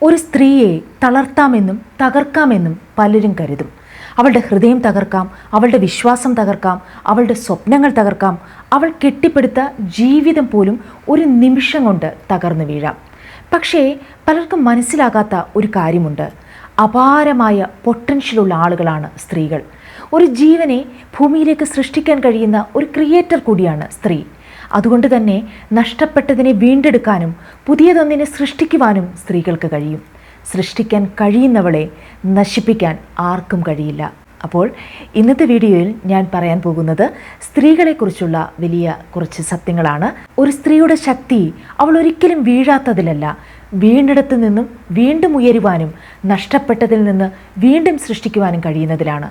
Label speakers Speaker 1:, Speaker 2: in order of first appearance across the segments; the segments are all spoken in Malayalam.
Speaker 1: ഒരു സ്ത്രീയെ തളർത്താമെന്നും തകർക്കാമെന്നും പലരും കരുതും. അവളുടെ ഹൃദയം തകർക്കാം, അവളുടെ വിശ്വാസം തകർക്കാം, അവളുടെ സ്വപ്നങ്ങൾ തകർക്കാം, അവൾ കെട്ടിപ്പടുത്ത ജീവിതം പോലും ഒരു നിമിഷം കൊണ്ട് തകർന്നു വീഴാം. പക്ഷേ പലർക്കും മനസ്സിലാകാത്ത ഒരു കാര്യമുണ്ട്. അപാരമായ പൊട്ടൻഷ്യലുള്ള ആളുകളാണ് സ്ത്രീകൾ. ഒരു ജീവനെ ഭൂമിയിലേക്ക് സൃഷ്ടിക്കാൻ കഴിയുന്ന ഒരു ക്രിയേറ്റർ കൂടിയാണ് സ്ത്രീ. അതുകൊണ്ട് തന്നെ നഷ്ടപ്പെട്ടതിനെ വീണ്ടെടുക്കാനും പുതിയതൊന്നിനെ സൃഷ്ടിക്കുവാനും സ്ത്രീകൾക്ക് കഴിയും. സൃഷ്ടിക്കാൻ കഴിയുന്നവളെ നശിപ്പിക്കാൻ ആർക്കും കഴിയില്ല. അപ്പോൾ ഇന്നത്തെ വീഡിയോയിൽ ഞാൻ പറയാൻ പോകുന്നത് സ്ത്രീകളെക്കുറിച്ചുള്ള വലിയ കുറച്ച് സത്യങ്ങളാണ്. ഒരു സ്ത്രീയുടെ ശക്തി അവൾ ഒരിക്കലും വീഴാത്തതിലല്ല, വീണ്ടെടുത്തു നിന്നും വീണ്ടും ഉയരുവാനും നഷ്ടപ്പെട്ടതിൽ നിന്ന് വീണ്ടും സൃഷ്ടിക്കുവാനും കഴിയുന്നതിലാണ്.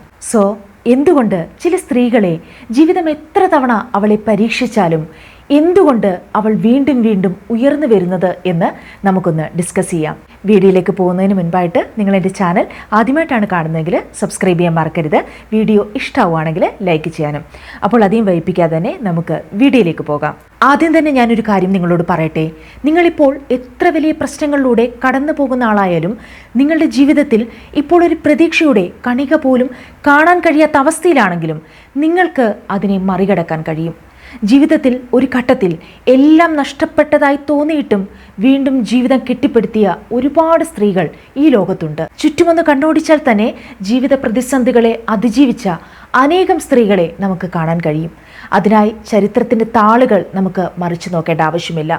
Speaker 1: എന്തുകൊണ്ട് ചില സ്ത്രീകളെ ജീവിതം എത്ര തവണ അവളെ പരീക്ഷിച്ചാലും എന്തുകൊണ്ട് അവൾ വീണ്ടും വീണ്ടും ഉയർന്നു വരുന്നത് എന്ന് നമുക്കൊന്ന് ഡിസ്കസ് ചെയ്യാം. വീഡിയോയിലേക്ക് പോകുന്നതിന് മുൻപായിട്ട് നിങ്ങൾ എൻ്റെ ചാനൽ ആദ്യമായിട്ടാണ് കാണുന്നതെങ്കിൽ സബ്സ്ക്രൈബ് ചെയ്യാൻ മറക്കരുത്. വീഡിയോ ഇഷ്ടമാവുകയാണെങ്കിൽ ലൈക്ക് ചെയ്യാനും. അപ്പോൾ അധികം വൈകിപ്പിക്കാതെ തന്നെ നമുക്ക് വീഡിയോയിലേക്ക് പോകാം. ആദ്യം തന്നെ ഞാനൊരു കാര്യം നിങ്ങളോട് പറയട്ടെ. നിങ്ങളിപ്പോൾ എത്ര വലിയ പ്രശ്നങ്ങളിലൂടെ കടന്നു പോകുന്ന ആളായാലും നിങ്ങളുടെ ജീവിതത്തിൽ ഇപ്പോൾ ഒരു പ്രതീക്ഷയുടെ കണിക പോലും കാണാൻ കഴിയാത്ത അവസ്ഥയിലാണെങ്കിലും നിങ്ങൾക്ക് അതിനെ മറികടക്കാൻ കഴിയും. ജീവിതത്തിൽ ഒരു ഘട്ടത്തിൽ എല്ലാം നഷ്ടപ്പെട്ടതായി തോന്നിയിട്ടും വീണ്ടും ജീവിതം കെട്ടിപ്പടുത്തിയ ഒരുപാട് സ്ത്രീകൾ ഈ ലോകത്തുണ്ട്. ചുറ്റുമൊന്ന് കണ്ണോടിച്ചാൽ തന്നെ ജീവിത പ്രതിസന്ധികളെ അതിജീവിച്ച അനേകം സ്ത്രീകളെ നമുക്ക് കാണാൻ കഴിയും. അതിനായി ചരിത്രത്തിൻ്റെ താളുകൾ നമുക്ക് മറിച്ചു നോക്കേണ്ട ആവശ്യമില്ല.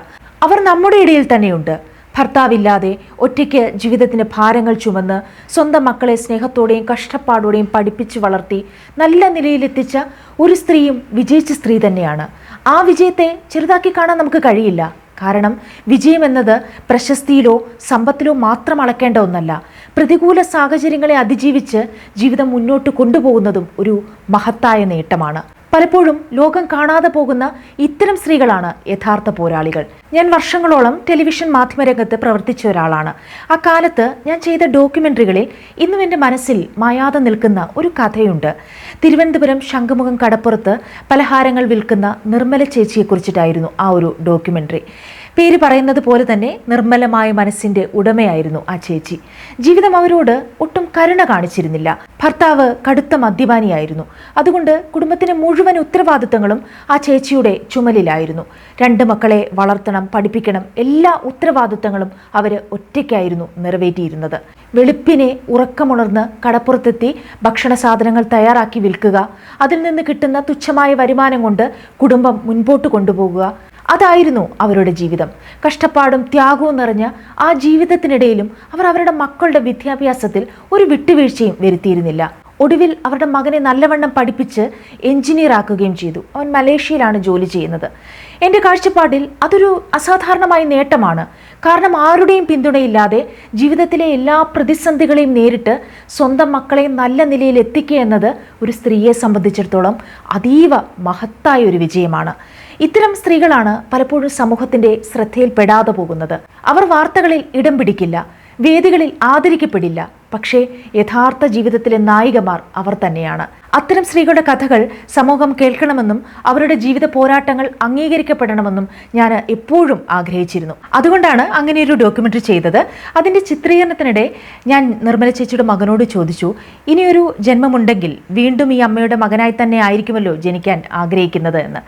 Speaker 1: അവർ നമ്മുടെ ഇടയിൽ തന്നെയുണ്ട്. ഭർത്താവില്ലാതെ ഒറ്റയ്ക്ക് ജീവിതത്തിൻ്റെ ഭാരങ്ങൾ ചുമന്ന് സ്വന്തം മക്കളെ സ്നേഹത്തോടെയും കഷ്ടപ്പാടോടെയും പഠിപ്പിച്ച് വളർത്തി നല്ല നിലയിലെത്തിച്ച ഒരു സ്ത്രീയും വിജയിച്ച സ്ത്രീ തന്നെയാണ്. ആ വിജയത്തെ ചെറുതാക്കി കാണാൻ നമുക്ക് കഴിയില്ല. കാരണം വിജയം എന്നത് പ്രശസ്തിയിലോ സമ്പത്തിലോ മാത്രം അളക്കേണ്ട ഒന്നല്ല. പ്രതികൂല സാഹചര്യങ്ങളെ അതിജീവിച്ച് ജീവിതം മുന്നോട്ട് കൊണ്ടുപോകുന്നതും ഒരു മഹത്തായ നേട്ടമാണ്. പലപ്പോഴും ലോകം കാണാതെ പോകുന്ന ഇത്തരം സ്ത്രീകളാണ് യഥാർത്ഥ പോരാളികൾ. ഞാൻ വർഷങ്ങളോളം ടെലിവിഷൻ മാധ്യമരംഗത്ത് പ്രവർത്തിച്ച ഒരാളാണ്. ആ കാലത്ത് ഞാൻ ചെയ്ത ഡോക്യുമെൻ്ററികളിൽ ഇന്നും എൻ്റെ മനസ്സിൽ മായാതെ നിൽക്കുന്ന ഒരു കഥയുണ്ട്. തിരുവനന്തപുരം ശംഖുമുഖം കടപ്പുറത്ത് പലഹാരങ്ങൾ വിൽക്കുന്ന നിർമ്മല ചേച്ചിയെക്കുറിച്ചിട്ടായിരുന്നു ആ ഒരു ഡോക്യുമെൻ്ററി. പേര് പറയുന്നത് പോലെ തന്നെ നിർമ്മലമായ മനസ്സിൻ്റെ ഉടമയായിരുന്നു ആ ചേച്ചി. ജീവിതം അവരോട് ഒട്ടും കരുണ കാണിച്ചിരുന്നില്ല. ഭർത്താവ് കടുത്ത മദ്യപാനിയായിരുന്നു. അതുകൊണ്ട് കുടുംബത്തിന് മുഴുവൻ ഉത്തരവാദിത്തങ്ങളും ആ ചേച്ചിയുടെ ചുമലിലായിരുന്നു. 2 മക്കളെ വളർത്തണം, പഠിപ്പിക്കണം, എല്ലാ ഉത്തരവാദിത്തങ്ങളും അവർ ഒറ്റയ്ക്കായിരുന്നു നിറവേറ്റിയിരുന്നത്. വെളുപ്പിനെ ഉറക്കമുണർന്ന് കടപ്പുറത്തെത്തി ഭക്ഷണ സാധനങ്ങൾ തയ്യാറാക്കി വിൽക്കുക, അതിൽ നിന്ന് കിട്ടുന്ന തുച്ഛമായ വരുമാനം കൊണ്ട് കുടുംബം മുൻപോട്ട് കൊണ്ടുപോകുക, അതായിരുന്നു അവരുടെ ജീവിതം. കഷ്ടപ്പാടും ത്യാഗവും നിറഞ്ഞ ആ ജീവിതത്തിനിടയിലും അവർ അവരുടെ മക്കളുടെ വിദ്യാഭ്യാസത്തിൽ ഒരു വിട്ടുവീഴ്ചയും വരുത്തിയിരുന്നില്ല. ഒടുവിൽ അവരുടെ മകനെ നല്ലവണ്ണം പഠിപ്പിച്ച് എഞ്ചിനീയർ ആക്കുകയും ചെയ്തു. അവൻ മലേഷ്യയിലാണ് ജോലി ചെയ്യുന്നത്. എൻ്റെ കാഴ്ചപ്പാടിൽ അതൊരു അസാധാരണമായ നേട്ടമാണ്. കാരണം ആരുടെയും പിന്തുണയില്ലാതെ ജീവിതത്തിലെ എല്ലാ പ്രതിസന്ധികളെയും നേരിട്ട് സ്വന്തം മക്കളെ നല്ല നിലയിൽ എത്തിക്കുക എന്നത് ഒരു സ്ത്രീയെ സംബന്ധിച്ചിടത്തോളം അതീവ മഹത്തായ ഒരു വിജയമാണ്. ഇത്തരം സ്ത്രീകളാണ് പലപ്പോഴും സമൂഹത്തിൻ്റെ ശ്രദ്ധയിൽപ്പെടാതെ പോകുന്നത്. അവർ വാർത്തകളിൽ ഇടം പിടിക്കില്ല, വേദികളിൽ ആദരിക്കപ്പെടില്ല. പക്ഷേ യഥാർത്ഥ ജീവിതത്തിലെ നായികമാർ അവർ തന്നെയാണ്. അത്തരം സ്ത്രീകളുടെ കഥകൾ സമൂഹം കേൾക്കണമെന്നും അവരുടെ ജീവിത പോരാട്ടങ്ങൾ അംഗീകരിക്കപ്പെടണമെന്നും ഞാൻ എപ്പോഴും ആഗ്രഹിച്ചിരുന്നു. അതുകൊണ്ടാണ് അങ്ങനെയൊരു ഡോക്യുമെൻ്ററി ചെയ്തത്. അതിൻ്റെ ചിത്രീകരണത്തിനിടെ ഞാൻ നിർമ്മല ചേച്ചിയുടെ മകനോട് ചോദിച്ചു, ഇനിയൊരു ജന്മമുണ്ടെങ്കിൽ വീണ്ടും ഈ അമ്മയുടെ മകനായി തന്നെ ആയിരിക്കുമല്ലോ ജനിക്കാൻ ആഗ്രഹിക്കുന്നത് എന്ന്.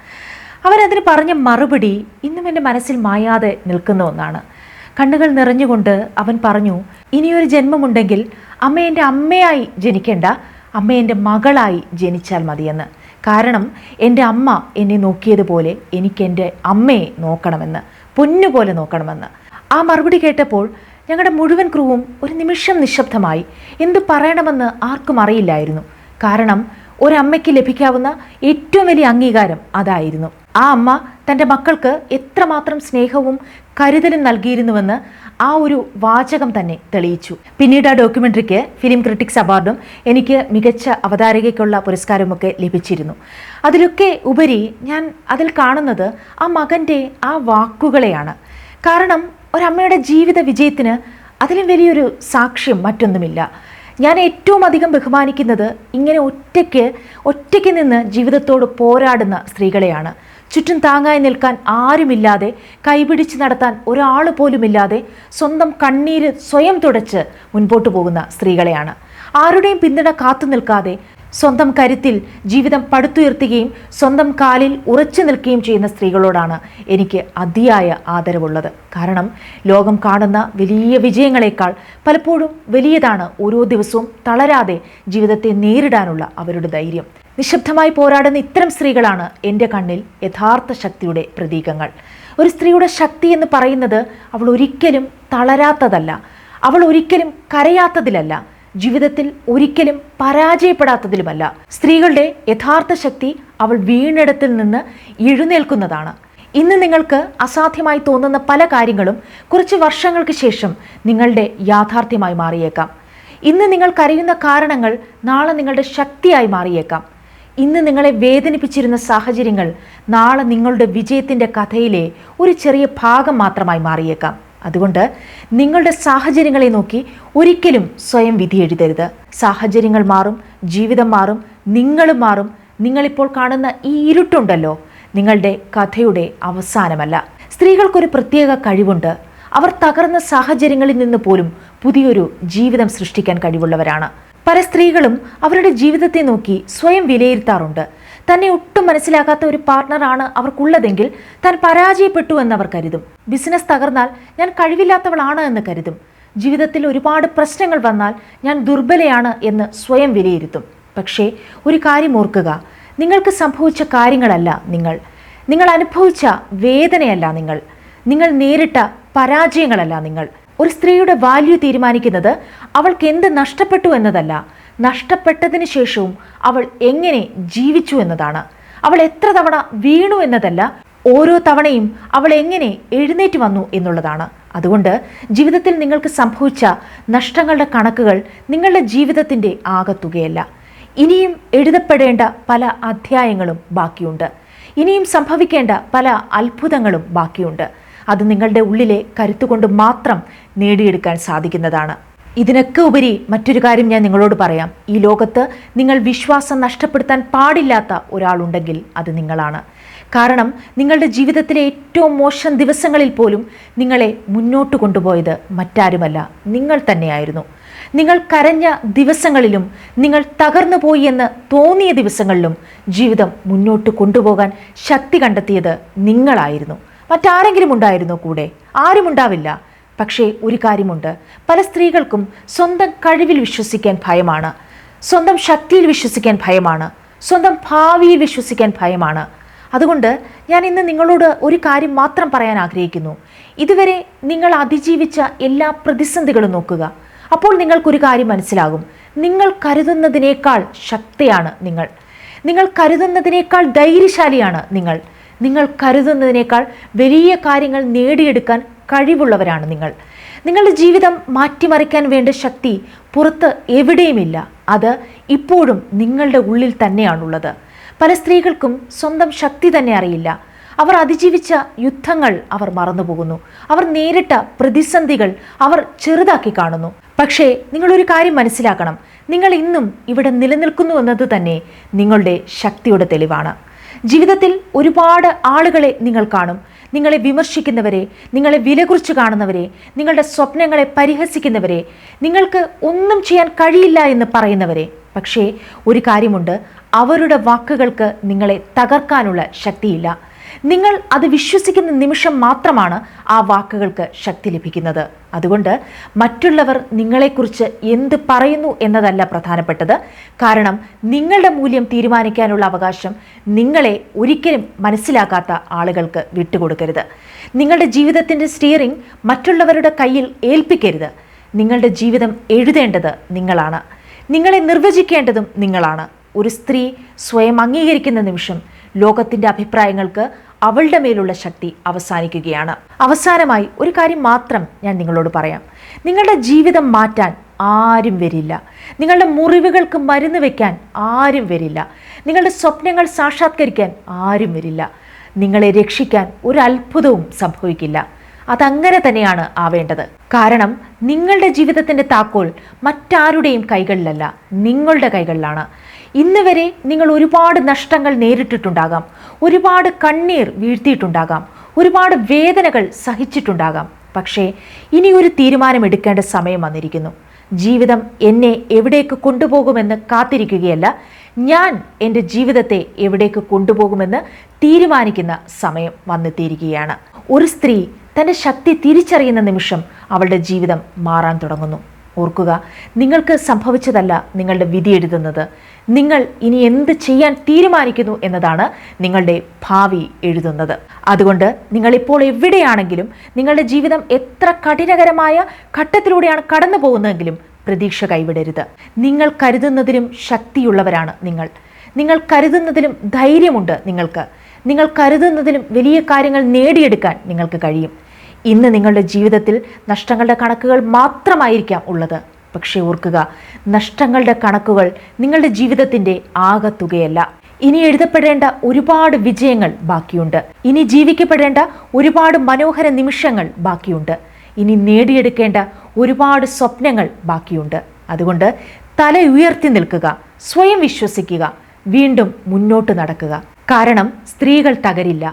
Speaker 1: അവരതിന് പറഞ്ഞ മറുപടി ഇന്നും എൻ്റെ മനസ്സിൽ മായാതെ നിൽക്കുന്ന ഒന്നാണ്. കണ്ണുകൾ നിറഞ്ഞുകൊണ്ട് അവൻ പറഞ്ഞു, ഇനിയൊരു ജന്മമുണ്ടെങ്കിൽ അമ്മ എൻ്റെ അമ്മയായി ജനിക്കേണ്ട, അമ്മ എൻ്റെ മകളായി ജനിച്ചാൽ മതിയെന്ന്. കാരണം എൻ്റെ അമ്മ എന്നെ നോക്കിയതുപോലെ എനിക്കെൻ്റെ അമ്മയെ നോക്കണമെന്ന്, പൊന്നുപോലെ നോക്കണമെന്ന്. ആ മറുപടി കേട്ടപ്പോൾ ഞങ്ങളുടെ മുഴുവൻ ക്രൂവും ഒരു നിമിഷം നിശബ്ദമായി. എന്തു പറയണമെന്ന് ആർക്കും അറിയില്ലായിരുന്നു. കാരണം ഒരമ്മയ്ക്ക് ലഭിക്കാവുന്ന ഏറ്റവും വലിയ അംഗീകാരം അതായിരുന്നു. ആ അമ്മ തൻ്റെ മക്കൾക്ക് എത്രമാത്രം സ്നേഹവും കരുതലും നൽകിയിരുന്നുവെന്ന് ആ ഒരു വാചകം തന്നെ തെളിയിച്ചു. പിന്നീട് ആ ഡോക്യുമെൻ്ററിക്ക് ഫിലിം ക്രിട്ടിക്സ് അവാർഡും എനിക്ക് മികച്ച അവതാരകയ്ക്കുള്ള പുരസ്കാരമൊക്കെ ലഭിച്ചിരുന്നു. അതിലൊക്കെ ഉപരി ഞാൻ അതിൽ കാണുന്നത് ആ മകൻ്റെ ആ വാക്കുകളെയാണ്. കാരണം ഒരമ്മയുടെ ജീവിത വിജയത്തിന് അതിലും വലിയൊരു സാക്ഷ്യം മറ്റൊന്നുമില്ല. ഞാൻ ഏറ്റവും അധികം ബഹുമാനിക്കുന്നത് ഇങ്ങനെ ഒറ്റയ്ക്ക് നിന്ന് ജീവിതത്തോട് പോരാടുന്ന സ്ത്രീകളെയാണ്. ചുറ്റും താങ്ങായി നിൽക്കാൻ ആരുമില്ലാതെ, കൈപിടിച്ച് നടത്താൻ ഒരാൾ പോലുമില്ലാതെ സ്വന്തം കണ്ണീര് സ്വയം തുടച്ച് മുൻപോട്ട് പോകുന്ന സ്ത്രീകളെയാണ്. ആരുടെയും പിന്തുണ കാത്തു നിൽക്കാതെ സ്വന്തം കരുത്തിൽ ജീവിതം പടുത്തുയർത്തുകയും സ്വന്തം കാലിൽ ഉറച്ചു നിൽക്കുകയും ചെയ്യുന്ന സ്ത്രീകളോടാണ് എനിക്ക് അതിയായ ആദരവുള്ളത്. കാരണം ലോകം കാണുന്ന വലിയ വിജയങ്ങളെക്കാൾ പലപ്പോഴും വലിയതാണ് ഓരോ ദിവസവും തളരാതെ ജീവിതത്തെ നേരിടാനുള്ള അവരുടെ ധൈര്യം. നിശബ്ദമായി പോരാടുന്ന ഇത്തരം സ്ത്രീകളാണ് എൻ്റെ കണ്ണിൽ യഥാർത്ഥ ശക്തിയുടെ പ്രതീകങ്ങൾ. ഒരു സ്ത്രീയുടെ ശക്തി എന്ന് പറയുന്നത് അവൾ ഒരിക്കലും തളരാത്തതല്ല, അവൾ ഒരിക്കലും കരയാത്തതിലല്ല, ജീവിതത്തിൽ ഒരിക്കലും പരാജയപ്പെടാത്തതിലുമല്ല. സ്ത്രീകളുടെ യഥാർത്ഥ ശക്തി അവൾ വീണിടത്തിൽ നിന്ന് എഴുന്നേൽക്കുന്നതാണ്. ഇന്ന് നിങ്ങൾക്ക് അസാധ്യമായി തോന്നുന്ന പല കാര്യങ്ങളും കുറച്ച് വർഷങ്ങൾക്ക് ശേഷം നിങ്ങളുടെ യാഥാർത്ഥ്യമായി മാറിയേക്കാം. ഇന്ന് നിങ്ങൾ കരയുന്ന കാരണങ്ങൾ നാളെ നിങ്ങളുടെ ശക്തിയായി മാറിയേക്കാം. ഇന്ന് നിങ്ങളെ വേദനിപ്പിച്ചിരുന്ന സാഹചര്യങ്ങൾ നാളെ നിങ്ങളുടെ വിജയത്തിൻ്റെ കഥയിലെ ഒരു ചെറിയ ഭാഗം മാത്രമായി മാറിയേക്കാം. അതുകൊണ്ട് നിങ്ങളുടെ സാഹചര്യങ്ങളെ നോക്കി ഒരിക്കലും സ്വയം വിധി എഴുതരുത്. സാഹചര്യങ്ങൾ മാറും, ജീവിതം മാറും, നിങ്ങളും മാറും. നിങ്ങളിപ്പോൾ കാണുന്ന ഈ ഇരുട്ടുണ്ടല്ലോ, നിങ്ങളുടെ കഥയുടെ അവസാനമല്ല. സ്ത്രീകൾക്കൊരു പ്രത്യേക കഴിവുണ്ട്. അവർ തകർന്ന സാഹചര്യങ്ങളിൽ നിന്ന് പോലും പുതിയൊരു ജീവിതം സൃഷ്ടിക്കാൻ കഴിവുള്ളവരാണ്. പല സ്ത്രീകളും അവരുടെ ജീവിതത്തെ നോക്കി സ്വയം വിലയിരുത്താറുണ്ട്. തന്നെ ഒട്ടും മനസ്സിലാക്കാത്ത ഒരു പാർട്ട്ണറാണ് അവർക്കുള്ളതെങ്കിൽ താൻ പരാജയപ്പെട്ടു എന്നവർ കരുതും. ബിസിനസ് തകർന്നാൽ ഞാൻ കഴിവില്ലാത്തവളാണ് എന്ന് കരുതും. ജീവിതത്തിൽ ഒരുപാട് പ്രശ്നങ്ങൾ വന്നാൽ ഞാൻ ദുർബലയാണ് എന്ന് സ്വയം വിലയിരുത്തും. പക്ഷേ ഒരു കാര്യം ഓർക്കുക, നിങ്ങൾക്ക് സംഭവിച്ച കാര്യങ്ങളല്ല നിങ്ങൾ അനുഭവിച്ച വേദനയല്ല നിങ്ങൾ നേരിട്ട പരാജയങ്ങളല്ല നിങ്ങൾ. ഒരു സ്ത്രീയുടെ വാല്യൂ തീരുമാനിക്കുന്നത് അവൾക്ക് എന്ത് നഷ്ടപ്പെട്ടു എന്നതല്ല, നഷ്ടപ്പെട്ടതിന് ശേഷവും അവൾ എങ്ങനെ ജീവിച്ചു എന്നതാണ്. അവൾ എത്ര തവണ വീണു എന്നതല്ല, ഓരോ തവണയും അവൾ എങ്ങനെ എഴുന്നേറ്റ് വന്നു എന്നുള്ളതാണ്. അതുകൊണ്ട് ജീവിതത്തിൽ നിങ്ങൾക്ക് സംഭവിച്ച നഷ്ടങ്ങളുടെ കണക്കുകൾ നിങ്ങളുടെ ജീവിതത്തിൻ്റെ ആകത്തുകയല്ല. ഇനിയും എഴുതപ്പെടേണ്ട പല അധ്യായങ്ങളും ബാക്കിയുണ്ട്. ഇനിയും സംഭവിക്കേണ്ട പല അത്ഭുതങ്ങളും ബാക്കിയുണ്ട്. അത് നിങ്ങളുടെ ഉള്ളിലെ കരുത്തുകൊണ്ട് മാത്രം നേടിയെടുക്കാൻ സാധിക്കുന്നതാണ്. ഇതിനൊക്കെ ഉപരി മറ്റൊരു കാര്യം ഞാൻ നിങ്ങളോട് പറയാം. ഈ ലോകത്ത് നിങ്ങൾ വിശ്വാസം നഷ്ടപ്പെടുത്താൻ പാടില്ലാത്ത ഒരാളുണ്ടെങ്കിൽ അത് നിങ്ങളാണ്. കാരണം നിങ്ങളുടെ ജീവിതത്തിലെ ഏറ്റവും മോശം ദിവസങ്ങളിൽ പോലും നിങ്ങളെ മുന്നോട്ട് കൊണ്ടുപോയത് മറ്റാരുമല്ല, നിങ്ങൾ തന്നെയായിരുന്നു. നിങ്ങൾ കരഞ്ഞ ദിവസങ്ങളിലും നിങ്ങൾ തകർന്നു പോയി എന്ന് തോന്നിയ ദിവസങ്ങളിലും ജീവിതം മുന്നോട്ട് കൊണ്ടുപോകാൻ ശക്തി കണ്ടെത്തിയത് നിങ്ങളായിരുന്നു. മറ്റാരെങ്കിലും ഉണ്ടായിരുന്നോ കൂടെ? ആരുമുണ്ടാവില്ല. പക്ഷേ ഒരു കാര്യമുണ്ട്, പല സ്ത്രീകൾക്കും സ്വന്തം കഴിവിൽ വിശ്വസിക്കാൻ ഭയമാണ്, സ്വന്തം ശക്തിയിൽ വിശ്വസിക്കാൻ ഭയമാണ്, സ്വന്തം ഭാവിയിൽ വിശ്വസിക്കാൻ ഭയമാണ്. അതുകൊണ്ട് ഞാൻ ഇന്ന് നിങ്ങളോട് ഒരു കാര്യം മാത്രം പറയാൻ ആഗ്രഹിക്കുന്നു. ഇതുവരെ നിങ്ങൾ അതിജീവിച്ച എല്ലാ പ്രതിസന്ധികളും നോക്കുക. അപ്പോൾ നിങ്ങൾക്കൊരു കാര്യം മനസ്സിലാകും. നിങ്ങൾ കരുതുന്നതിനേക്കാൾ ശക്തിയാണ് നിങ്ങൾ കരുതുന്നതിനേക്കാൾ ധൈര്യശാലിയാണ് നിങ്ങൾ കരുതുന്നതിനേക്കാൾ വലിയ കാര്യങ്ങൾ നേടിയെടുക്കാൻ കഴിവുള്ളവരാണ് നിങ്ങളുടെ ജീവിതം മാറ്റിമറിക്കാൻ വേണ്ട ശക്തി പുറത്ത് എവിടെയുമില്ല. അത് ഇപ്പോഴും നിങ്ങളുടെ ഉള്ളിൽ തന്നെയാണുള്ളത്. പല സ്ത്രീകൾക്കും സ്വന്തം ശക്തി തന്നെ അറിയില്ല. അവർ അതിജീവിച്ച യുദ്ധങ്ങൾ അവർ മറന്നുപോകുന്നു. അവർ നേരിട്ട പ്രതിസന്ധികൾ അവർ ചെറുതാക്കി കാണുന്നു. പക്ഷേ നിങ്ങളൊരു കാര്യം മനസ്സിലാക്കണം, നിങ്ങൾ ഇന്നും ഇവിടെ നിലനിൽക്കുന്നു എന്നത് തന്നെ നിങ്ങളുടെ ശക്തിയുടെ തെളിവാണ്. ജീവിതത്തിൽ ഒരുപാട് ആളുകളെ നിങ്ങൾ കാണും. നിങ്ങളെ വിമർശിക്കുന്നവരെ, നിങ്ങളെ വിലകുറിച്ച് കാണുന്നവരെ, നിങ്ങളുടെ സ്വപ്നങ്ങളെ പരിഹസിക്കുന്നവരെ, നിങ്ങൾക്ക് ഒന്നും ചെയ്യാൻ കഴിയില്ല എന്ന് പറയുന്നവരെ. പക്ഷേ ഒരു കാര്യമുണ്ട്, അവരുടെ വാക്കുകൾക്ക് നിങ്ങളെ തകർക്കാനുള്ള ശക്തിയില്ല. നിങ്ങൾ അത് വിശ്വസിക്കുന്ന നിമിഷം മാത്രമാണ് ആ വാക്കുകൾക്ക് ശക്തി ലഭിക്കുന്നത്. അതുകൊണ്ട് മറ്റുള്ളവർ നിങ്ങളെക്കുറിച്ച് എന്ത് പറയുന്നു എന്നതല്ല പ്രധാനപ്പെട്ടത്. കാരണം നിങ്ങളുടെ മൂല്യം തീരുമാനിക്കാനുള്ള അവകാശം നിങ്ങളെ ഒരിക്കലും മനസ്സിലാക്കാത്ത ആളുകൾക്ക് വിട്ടുകൊടുക്കരുത്. നിങ്ങളുടെ ജീവിതത്തിൻ്റെ സ്റ്റിയറിംഗ് മറ്റുള്ളവരുടെ കയ്യിൽ ഏൽപ്പിക്കരുത്. നിങ്ങളുടെ ജീവിതം എഴുതേണ്ടത് നിങ്ങളാണ്. നിങ്ങളെ നിർവചിക്കേണ്ടതും നിങ്ങളാണ്. ഒരു സ്ത്രീ സ്വയം അംഗീകരിക്കുന്ന നിമിഷം ലോകത്തിൻ്റെ അഭിപ്രായങ്ങൾക്ക് അവളുടെ മേലുള്ള ശക്തി അവസാനിക്കുകയാണ്. അവസാനമായി ഒരു കാര്യം മാത്രം ഞാൻ നിങ്ങളോട് പറയാം. നിങ്ങളുടെ ജീവിതം മാറ്റാൻ ആരും വരില്ല. നിങ്ങളുടെ മുറിവുകൾക്ക് മരുന്ന് വയ്ക്കാൻ ആരും വരില്ല. നിങ്ങളുടെ സ്വപ്നങ്ങൾ സാക്ഷാത്കരിക്കാൻ ആരും വരില്ല. നിങ്ങളെ രക്ഷിക്കാൻ ഒരു അത്ഭുതവും സംഭവിക്കില്ല. അതങ്ങനെ തന്നെയാണ് ആവേണ്ടത്. കാരണം നിങ്ങളുടെ ജീവിതത്തിൻ്റെ താക്കോൽ മറ്റാരുടെയും കൈകളിലല്ല, നിങ്ങളുടെ കൈകളിലാണ്. ഇന്ന് വരെ നിങ്ങൾ ഒരുപാട് നഷ്ടങ്ങൾ നേരിട്ടിട്ടുണ്ടാകാം, ഒരുപാട് കണ്ണീർ വീഴ്ത്തിയിട്ടുണ്ടാകാം, ഒരുപാട് വേദനകൾ സഹിച്ചിട്ടുണ്ടാകാം. പക്ഷേ ഇനി ഒരു തീരുമാനമെടുക്കേണ്ട സമയം വന്നിരിക്കുന്നു. ജീവിതം എന്നെ എവിടേക്ക് കൊണ്ടുപോകുമെന്ന് കാത്തിരിക്കുകയല്ല, ഞാൻ എൻ്റെ ജീവിതത്തെ എവിടേക്ക് കൊണ്ടുപോകുമെന്ന് തീരുമാനിക്കുന്ന സമയം വന്നെത്തിയിരിക്കുകയാണ്. ഒരു സ്ത്രീ തൻ്റെ ശക്തി തിരിച്ചറിയുന്ന നിമിഷം അവളുടെ ജീവിതം മാറാൻ തുടങ്ങുന്നു. ഓർക്കുക, നിങ്ങൾക്ക് സംഭവിച്ചതല്ല നിങ്ങളുടെ വിധി എഴുതുന്നത്. നിങ്ങൾ ഇനി എന്ത് ചെയ്യാൻ തീരുമാനിക്കുന്നു എന്നതാണ് നിങ്ങളുടെ ഭാവി എഴുതുന്നത്. അതുകൊണ്ട് നിങ്ങളിപ്പോൾ എവിടെയാണെങ്കിലും, നിങ്ങളുടെ ജീവിതം എത്ര കഠിനകരമായ ഘട്ടത്തിലൂടെയാണ് കടന്നു പോകുന്നതെങ്കിലും പ്രതീക്ഷ കൈവിടരുത്. നിങ്ങൾ കരുതുന്നതിലും ശക്തിയുള്ളവരാണ് നിങ്ങൾ കരുതുന്നതിലും ധൈര്യമുണ്ട് നിങ്ങൾ കരുതുന്നതിലും വലിയ കാര്യങ്ങൾ നേടിയെടുക്കാൻ നിങ്ങൾക്ക് കഴിയും. ഇന്ന് നിങ്ങളുടെ ജീവിതത്തിൽ നഷ്ടങ്ങളുടെ കണക്കുകൾ മാത്രമായിരിക്കാം ഉള്ളത്. പക്ഷേ ഓർക്കുക, നഷ്ടങ്ങളുടെ കണക്കുകൾ നിങ്ങളുടെ ജീവിതത്തിൻ്റെ ആകത്തുകയല്ല. ഇനി എഴുതപ്പെടേണ്ട ഒരുപാട് വിജയങ്ങൾ ബാക്കിയുണ്ട്. ഇനി ജീവിക്കപ്പെടേണ്ട ഒരുപാട് മനോഹര നിമിഷങ്ങൾ ബാക്കിയുണ്ട്. ഇനി നേടിയെടുക്കേണ്ട ഒരുപാട് സ്വപ്നങ്ങൾ ബാക്കിയുണ്ട്. അതുകൊണ്ട് തല ഉയർത്തി നിൽക്കുക, സ്വയം വിശ്വസിക്കുക, വീണ്ടും മുന്നോട്ട് നടക്കുക. കാരണം സ്ത്രീകൾ തകരില്ല,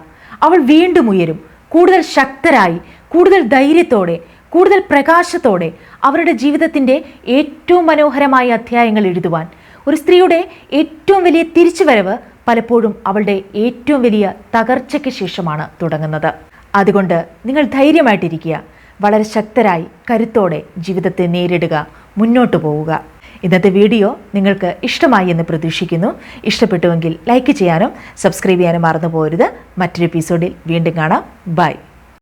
Speaker 1: അവൾ വീണ്ടും ഉയരും. കൂടുതൽ ശക്തരായി, കൂടുതൽ ധൈര്യത്തോടെ, കൂടുതൽ പ്രകാശത്തോടെ അവരുടെ ജീവിതത്തിൻ്റെ ഏറ്റവും മനോഹരമായ അധ്യായങ്ങൾ എഴുതുവാൻ. ഒരു സ്ത്രീയുടെ ഏറ്റവും വലിയ തിരിച്ചുവരവ് പലപ്പോഴും അവളുടെ ഏറ്റവും വലിയ തകർച്ചയ്ക്ക് ശേഷമാണ് തുടങ്ങുന്നത്. അതുകൊണ്ട് നിങ്ങൾ ധൈര്യമായിട്ടിരിക്കുക, വളരെ ശക്തരായി കരുത്തോടെ ജീവിതത്തെ നേരിടുക, മുന്നോട്ട് പോവുക. ഇന്നത്തെ വീഡിയോ നിങ്ങൾക്ക് ഇഷ്ടമായി എന്ന് പ്രതീക്ഷിക്കുന്നു. ഇഷ്ടപ്പെട്ടുവെങ്കിൽ ലൈക്ക് ചെയ്യാനും സബ്സ്ക്രൈബ് ചെയ്യാനും മറന്നു പോകരുത്. മറ്റൊരു എപ്പിസോഡിൽ വീണ്ടും കാണാം. ബൈ.